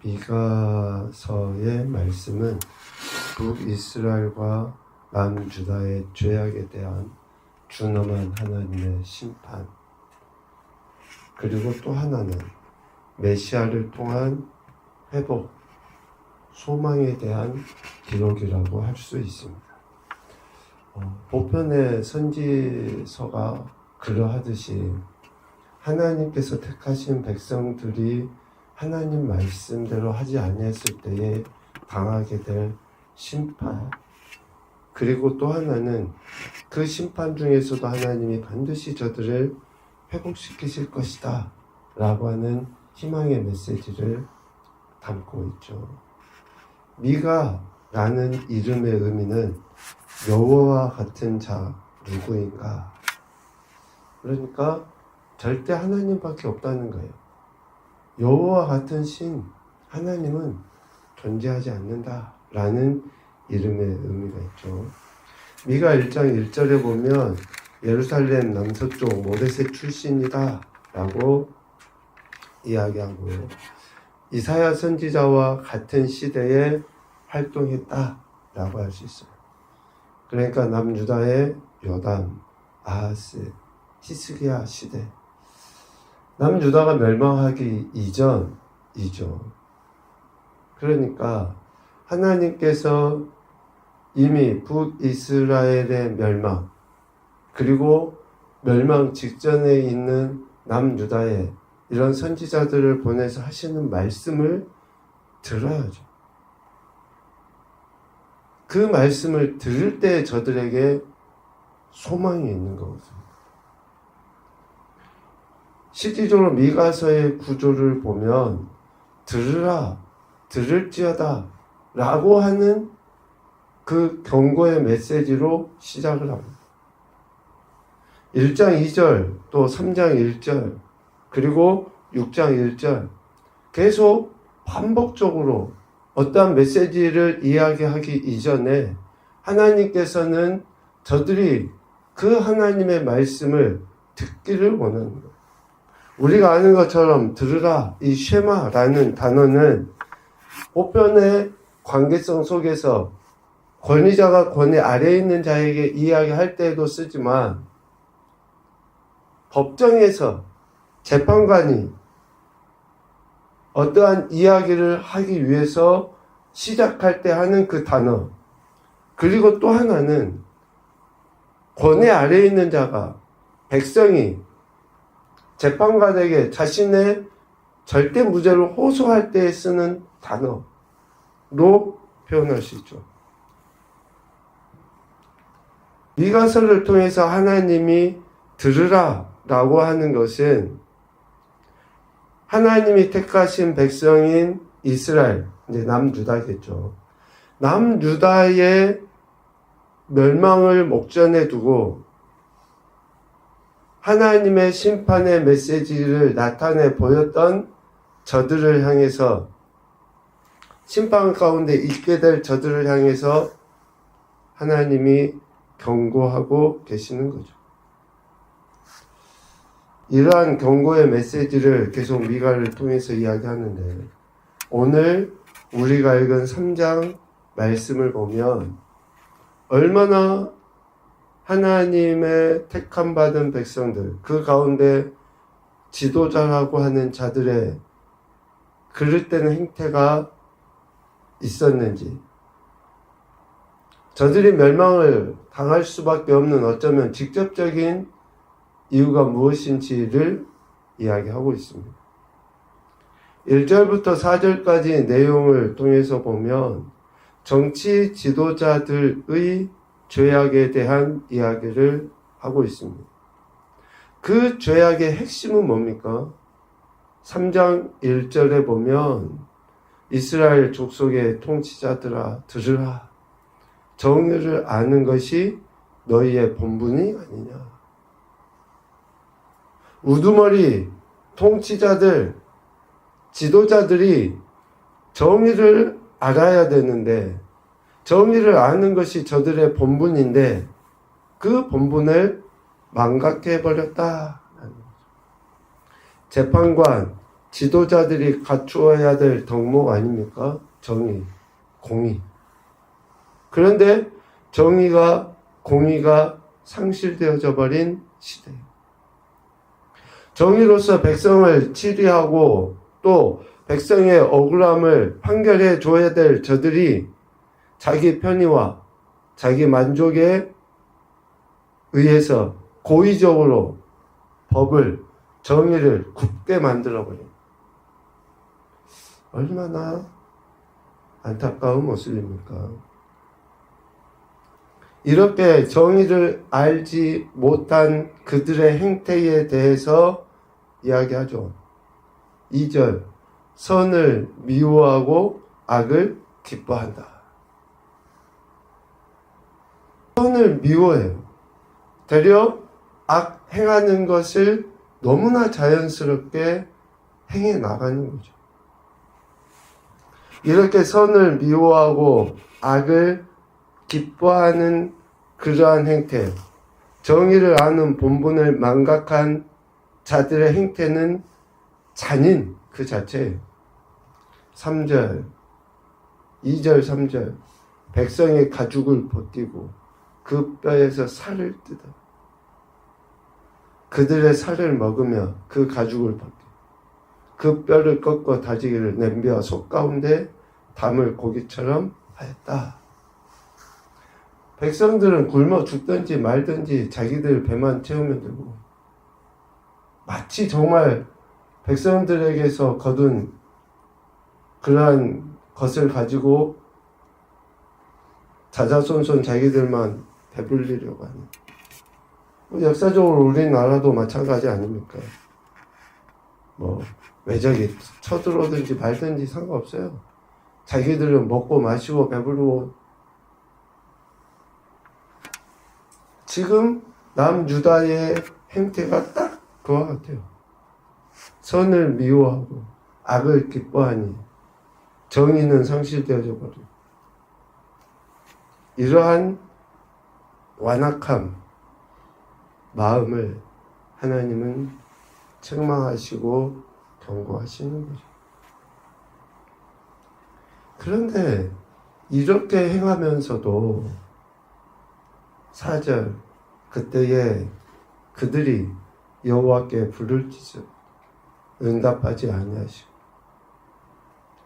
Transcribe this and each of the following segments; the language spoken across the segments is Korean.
미가서의 말씀은 북이스라엘과 남유다의 죄악에 대한 준엄한 하나님의 심판, 그리고 또 하나는 메시아를 통한 회복, 소망에 대한 기록이라고 할 수 있습니다. 보편의 선지서가 그러하듯이 하나님께서 택하신 백성들이 하나님 말씀대로 하지 아니했을 때에 당하게 될 심판, 그리고 또 하나는 그 심판 중에서도 하나님이 반드시 저들을 회복시키실 것이다 라고 하는 희망의 메시지를 담고 있죠. 미가라는 이름의 의미는 여호와와 같은 자 누구인가, 그러니까 절대 하나님밖에 없다는 거예요. 여호와 같은 신 하나님은 존재하지 않는다 라는 이름의 의미가 있죠. 미가 1장 1절에 보면 예루살렘 남서쪽 모레셋 출신이다 라고 이야기하고요. 이사야 선지자와 같은 시대에 활동했다 라고 할 수 있어요. 그러니까 남유다의 요담, 아하스, 히스기야 시대, 남유다가 멸망하기 이전이죠. 그러니까 하나님께서 이미 북이스라엘의 멸망, 그리고 멸망 직전에 있는 남유다에 이런 선지자들을 보내서 하시는 말씀을 들어야죠. 그 말씀을 들을 때 저들에게 소망이 있는 거거든요. 실질적으로 미가서의 구조를 보면 들으라, 들을지어다 라고 하는 그 경고의 메시지로 시작을 합니다. 1장 2절, 또 3장 1절, 그리고 6장 1절 계속 반복적으로 어떠한 메시지를 이야기하기 이전에 하나님께서는 저들이 그 하나님의 말씀을 듣기를 원하는 거예요. 우리가 아는 것처럼 들으라, 이 쉐마라는 단어는 보편의 관계성 속에서 권위자가 권위 아래에 있는 자에게 이야기할 때에도 쓰지만, 법정에서 재판관이 어떠한 이야기를 하기 위해서 시작할 때 하는 그 단어, 그리고 또 하나는 권위 아래에 있는 자가, 백성이 재판관에게 자신의 절대 무죄를 호소할 때 쓰는 단어로 표현할 수 있죠. 미가서를 통해서 하나님이 들으라 라고 하는 것은 하나님이 택하신 백성인 이스라엘, 이제 남유다겠죠. 남유다의 멸망을 목전에 두고 하나님의 심판의 메시지를 나타내 보였던 저들을 향해서, 심판 가운데 있게 될 저들을 향해서 하나님이 경고하고 계시는 거죠. 이러한 경고의 메시지를 계속 미가를 통해서 이야기하는데, 오늘 우리가 읽은 3장 말씀을 보면 얼마나 하나님의 택함 받은 백성들, 그 가운데 지도자라고 하는 자들의 그릇되는 행태가 있었는지, 저들이 멸망을 당할 수밖에 없는 어쩌면 직접적인 이유가 무엇인지를 이야기하고 있습니다. 1절부터 4절까지 내용을 통해서 보면 정치 지도자들의 죄악에 대한 이야기를 하고 있습니다. 그 죄악의 핵심은 뭡니까? 3장 1절에 보면 이스라엘 족속의 통치자들아 들으라, 정의를 아는 것이 너희의 본분이 아니냐. 우두머리 통치자들, 지도자들이 정의를 알아야 되는데, 정의를 아는 것이 저들의 본분인데 그 본분을 망각해버렸다. 재판관, 지도자들이 갖추어야 될 덕목 아닙니까? 정의, 공의. 그런데 정의가, 공의가 상실되어져 버린 시대. 정의로서 백성을 치리하고 또 백성의 억울함을 판결해 줘야 될 저들이 자기 편의와 자기 만족에 의해서 고의적으로 법을, 정의를 굽게 만들어버려요. 얼마나 안타까운 모습입니까? 이렇게 정의를 알지 못한 그들의 행태에 대해서 이야기하죠. 2절, 선을 미워하고 악을 기뻐한다. 선을 미워해요. 되려 악 행하는 것을 너무나 자연스럽게 행해 나가는 거죠. 이렇게 선을 미워하고 악을 기뻐하는 그러한 행태, 정의를 아는 본분을 망각한 자들의 행태는 잔인 그 자체예요. 3절, 2절, 3절, 백성의 가죽을 벗기고 그 뼈에서 살을 뜯어 그들의 살을 먹으며 그 가죽을 벗기고 그 뼈를 꺾어 다지기를 냄비와 속 가운데 담을 고기처럼 하였다. 백성들은 굶어 죽든지 말든지 자기들 배만 채우면 되고, 마치 정말 백성들에게서 거둔 그러한 것을 가지고 자자손손 자기들만 배불리려고 하는, 역사적으로 우리나라도 마찬가지 아닙니까? 외적이 쳐들어오든지 말든지 상관없어요. 자기들은 먹고 마시고 배부르고. 지금 남유다의 행태가 딱 그와 같아요. 선을 미워하고 악을 기뻐하니 정의는 상실되어져 버리고, 이러한 완악함 마음을 하나님은 책망하시고 경고하시는 거죠. 그런데 이렇게 행하면서도 4절, 그때에 그들이 여호와께 부를지언 응답하지 아니하시고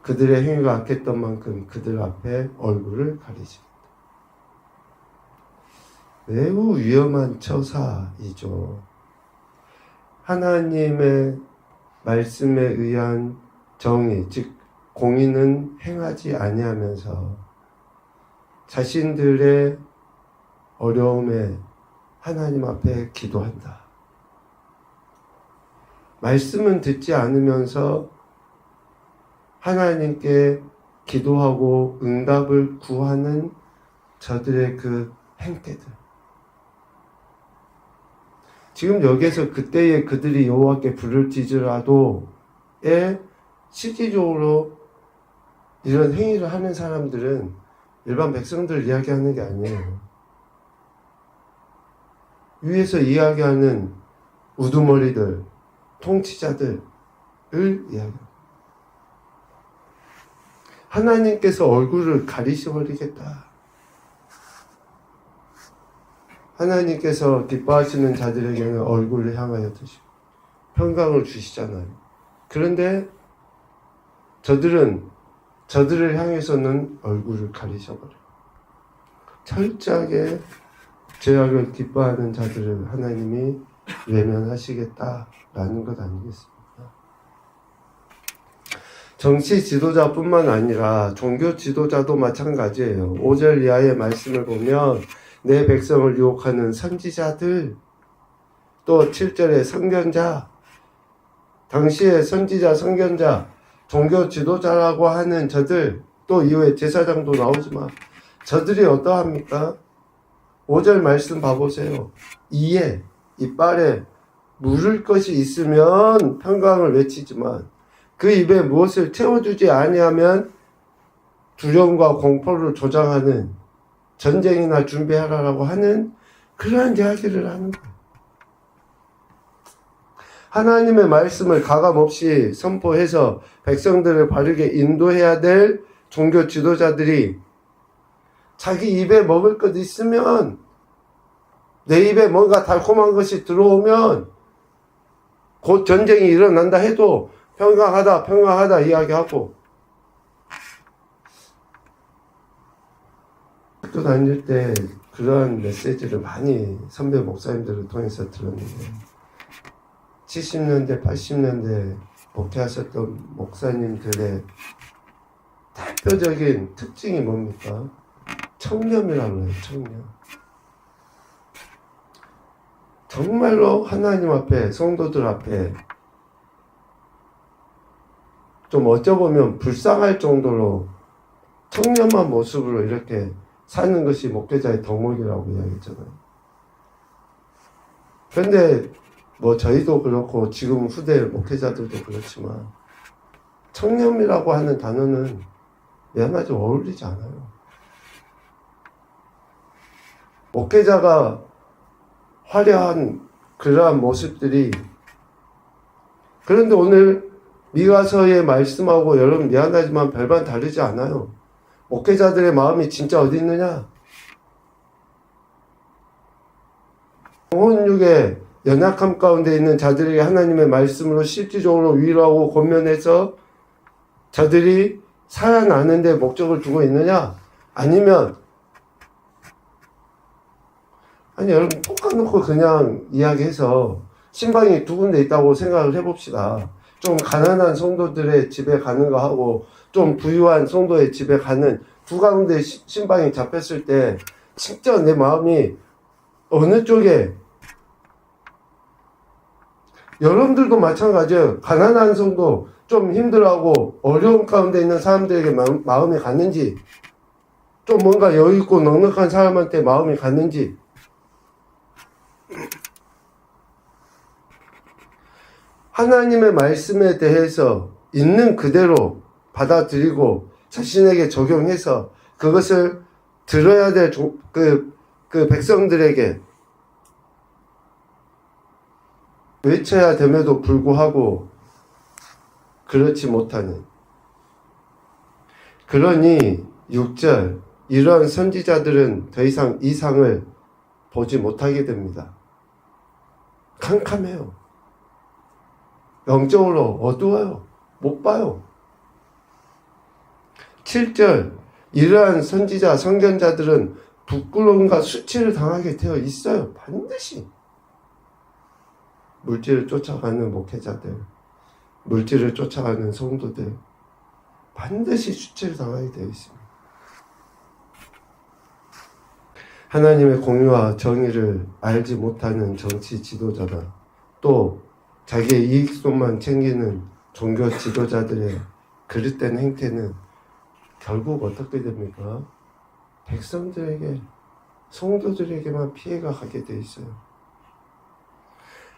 그들의 행위가 악했던 만큼 그들 앞에 얼굴을 가리시고. 매우 위험한 처사이죠. 하나님의 말씀에 의한 정의, 즉 공의는 행하지 아니하면서 자신들의 어려움에 하나님 앞에 기도한다. 말씀은 듣지 않으면서 하나님께 기도하고 응답을 구하는 저들의 그 행태들. 지금 여기에서 그때에 그들이 여호와께 부를지라도에 실질적으로 이런 행위를 하는 사람들은 일반 백성들 이야기하는 게 아니에요. 위에서 이야기하는 우두머리들, 통치자들을 이야기합니다. 하나님께서 얼굴을 가리셔버리겠다. 하나님께서 기뻐하시는 자들에게는 얼굴을 향하여 드시고 평강을 주시잖아요. 그런데 저들을 향해서는 얼굴을 가리셔버려요. 철저하게 죄악을 기뻐하는 자들을 하나님이 외면하시겠다라는 것 아니겠습니까? 정치 지도자뿐만 아니라 종교 지도자도 마찬가지예요. 5절 이하의 말씀을 보면 내 백성을 유혹하는 선지자들, 또 7절의 선견자, 당시의 선지자, 선견자, 종교 지도자라고 하는 저들, 또 이후에 제사장도 나오지만 저들이 어떠합니까? 5절 말씀 봐보세요. 이에, 이빨에 물을 것이 있으면 평강을 외치지만 그 입에 무엇을 채워주지 아니하면 두려움과 공포를 조장하는, 전쟁이나 준비하라라고 하는 그러한 이야기를 하는 거예요. 하나님의 말씀을 가감없이 선포해서 백성들을 바르게 인도해야 될 종교 지도자들이 자기 입에 먹을 것 있으면, 내 입에 뭔가 달콤한 것이 들어오면 곧 전쟁이 일어난다 해도 평강하다 이야기하고, 학교 다닐 때 그러한 메시지를 많이 선배 목사님들을 통해서 들었는데, 70년대, 80년대 목회하셨던 목사님들의 대표적인 특징이 뭡니까? 청렴이라고 해요, 청렴. 정말로 하나님 앞에, 성도들 앞에 좀 어쩌보면 불쌍할 정도로 청렴한 모습으로 이렇게 사는 것이 목회자의 덕목이라고 이야기했잖아요. 그런데 뭐 저희도 그렇고 지금 후대 목회자들도 그렇지만 청렴이라고 하는 단어는 미안하지 어울리지 않아요. 목회자가 화려한 그러한 모습들이, 그런데 오늘 미가서의 말씀하고 여러분 미안하지만 별반 다르지 않아요. 목회자들의 마음이 진짜 어디 있느냐? 영혼육의 연약함 가운데 있는 자들에게 하나님의 말씀으로 실질적으로 위로하고 권면해서 자들이 살아나는 데 목적을 두고 있느냐? 아니면 여러분 톡까놓고 그냥 이야기해서 신방이 두 군데 있다고 생각을 해봅시다. 좀 가난한 성도들의 집에 가는 거 하고 좀 부유한 성도의 집에 가는 두 가운데 신방이 잡혔을 때 진짜 내 마음이 어느 쪽에, 여러분들도 마찬가지예요. 가난한 성도, 좀 힘들어하고 어려운 가운데 있는 사람들에게 마음이 갔는지, 좀 뭔가 여유있고 넉넉한 사람한테 마음이 갔는지, 하나님의 말씀에 대해서 있는 그대로 받아들이고 자신에게 적용해서 그것을 들어야 될 그 백성들에게 외쳐야 됨에도 불구하고 그렇지 못하는, 그러니 6절, 이러한 선지자들은 더 이상 이상을 보지 못하게 됩니다. 캄캄해요. 영적으로 어두워요. 못 봐요. 7절, 이러한 선지자, 선견자들은 부끄러움과 수치를 당하게 되어 있어요. 반드시. 물질을 쫓아가는 목회자들, 물질을 쫓아가는 성도들, 반드시 수치를 당하게 되어 있습니다. 하나님의 공의와 정의를 알지 못하는 정치 지도자다. 또 자기의 이익손만 챙기는 종교 지도자들의 그릇된 행태는 결국 어떻게 됩니까? 백성들에게, 성도들에게만 피해가 가게 돼 있어요.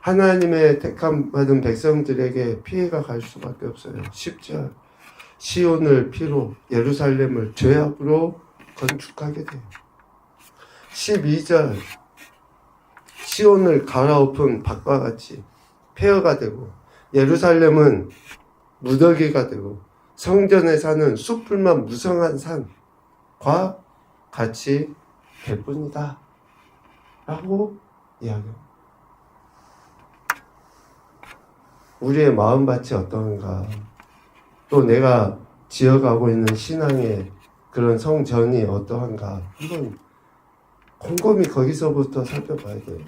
하나님의 택함 받은 백성들에게 피해가 갈 수밖에 없어요. 10절, 시온을 피로 예루살렘을 죄악으로 건축하게 돼요. 12절, 시온을 갈아엎은 밭과 같이 폐허가 되고 예루살렘은 무더기가 되고 성전에 사는 숲풀만 무성한 산과 같이 될 뿐이다 라고 이야기합니다. 우리의 마음밭이 어떤가, 또 내가 지어가고 있는 신앙의 그런 성전이 어떠한가 한번 곰곰이 거기서부터 살펴봐야 돼요.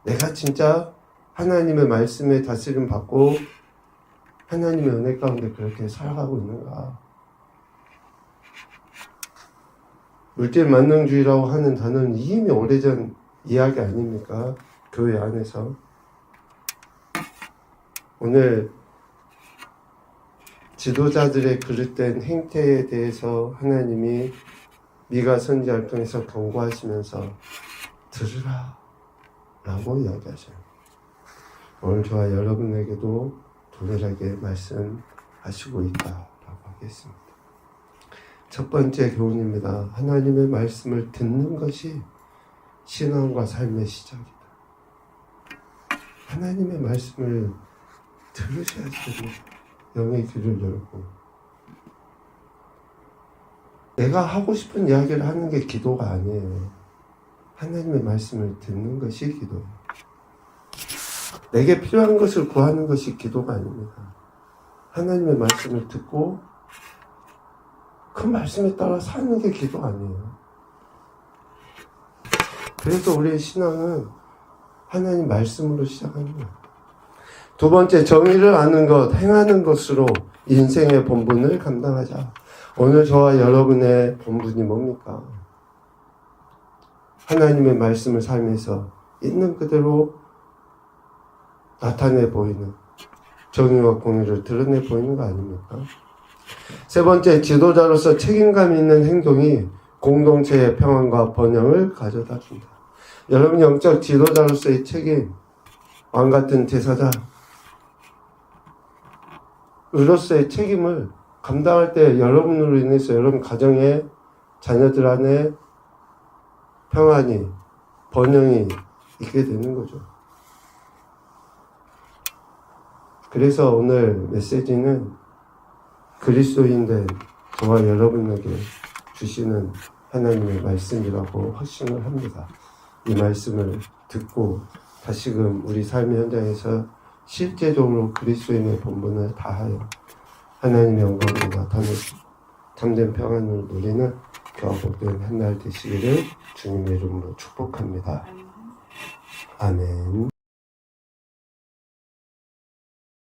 내가 진짜 하나님의 말씀에 다스림 받고 하나님의 은혜 가운데 그렇게 살아가고 있는가. 물질 만능주의라고 하는 단어는 이미 오래전 이야기 아닙니까? 교회 안에서. 오늘 지도자들의 그릇된 행태에 대해서 하나님이 미가 선지자를 통해서 경고하시면서 들으라 라고 이야기하셔요. 오늘 저와 여러분에게도 동일하게 말씀하시고 있다라고 하겠습니다. 첫 번째 교훈입니다. 하나님의 말씀을 듣는 것이 신앙과 삶의 시작이다. 하나님의 말씀을 들으셔야지 됩니다. 영의 귀를 열고. 내가 하고 싶은 이야기를 하는 게 기도가 아니에요. 하나님의 말씀을 듣는 것이 기도예요. 내게 필요한 것을 구하는 것이 기도가 아닙니다. 하나님의 말씀을 듣고 그 말씀에 따라 사는 게 기도 아니에요. 그래서 우리의 신앙은 하나님 말씀으로 시작합니다. 두 번째, 정의를 아는 것, 행하는 것으로 인생의 본분을 감당하자. 오늘 저와 여러분의 본분이 뭡니까? 하나님의 말씀을 살면서 있는 그대로 나타내 보이는 정의와 공의를 드러내 보이는 거 아닙니까? 세 번째, 지도자로서 책임감 있는 행동이 공동체의 평안과 번영을 가져다 준다. 여러분, 영적 지도자로서의 책임, 왕같은 제사자, 의로서의 책임을 감당할 때 여러분으로 인해서 여러분 가정에, 자녀들 안에 평안이, 번영이 있게 되는 거죠. 그래서 오늘 메시지는 그리스도인된 저와 여러분에게 주시는 하나님의 말씀이라고 확신을 합니다. 이 말씀을 듣고 다시금 우리 삶의 현장에서 실제적으로 그리스도인의 본분을 다하여 하나님의 영광을 나타내고 참된 평안을 누리는 저와 복된 한 날 되시기를 주님의 이름으로 축복합니다. 아멘.